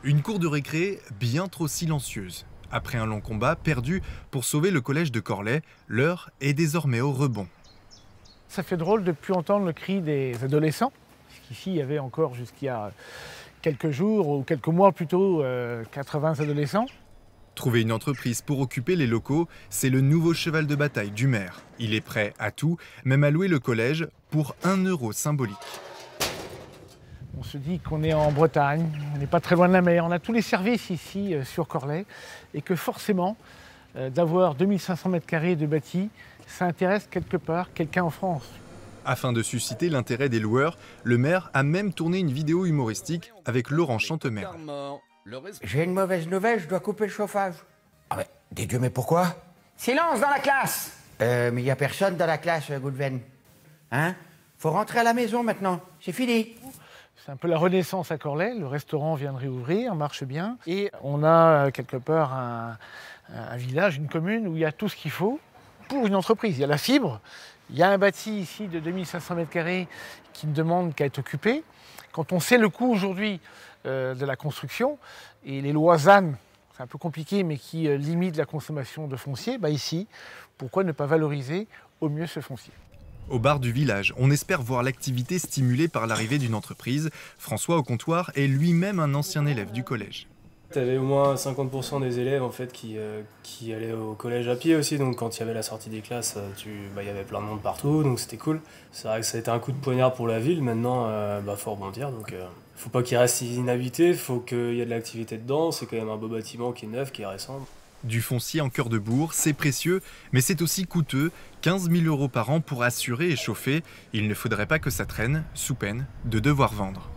Une cour de récré bien trop silencieuse. Après un long combat perdu pour sauver le collège de Corlay, l'heure est désormais au rebond. Ça fait drôle de ne plus entendre le cri des adolescents. Ici, il y avait encore jusqu'il y a quelques jours ou quelques mois plutôt 80 adolescents. Trouver une entreprise pour occuper les locaux, c'est le nouveau cheval de bataille du maire. Il est prêt à tout, même à louer le collège pour 1 euro symbolique. On se dit qu'on est en Bretagne, on n'est pas très loin de la mer, on a tous les services ici sur Corlay et que forcément, d'avoir 2500 m² de bâti, ça intéresse quelque part quelqu'un en France. Afin de susciter l'intérêt des loueurs, le maire a même tourné une vidéo humoristique avec Laurent Chantemer. J'ai une mauvaise nouvelle, je dois couper le chauffage. Ah mais, des dieux, mais pourquoi? Silence dans la classe. Mais il n'y a personne dans la classe, Goulven. Hein? Faut rentrer à la maison maintenant, c'est fini. C'est un peu la renaissance à Corlay, le restaurant vient de réouvrir, marche bien. Et on a quelque part un village, une commune où il y a tout ce qu'il faut pour une entreprise. Il y a la fibre, il y a un bâti ici de 2500 m² qui ne demande qu'à être occupé. Quand on sait le coût aujourd'hui de la construction et les lois ZAN, c'est un peu compliqué, mais qui limitent la consommation de foncier, ici, pourquoi ne pas valoriser au mieux ce foncier ? Au bar du village, on espère voir l'activité stimulée par l'arrivée d'une entreprise. François au comptoir est lui-même un ancien élève du collège. Tu avais au moins 50% des élèves en fait, qui allaient au collège à pied aussi, donc quand il y avait la sortie des classes, il y avait plein de monde partout, donc c'était cool. C'est vrai que ça a été un coup de poignard pour la ville, maintenant faut rebondir, donc faut pas qu'il reste inhabité, faut qu'il y ait de l'activité dedans, c'est quand même un beau bâtiment qui est neuf, qui est récent. Du foncier en cœur de bourg, c'est précieux, mais c'est aussi coûteux, 15 000 € par an pour assurer et chauffer. Il ne faudrait pas que ça traîne, sous peine de devoir vendre.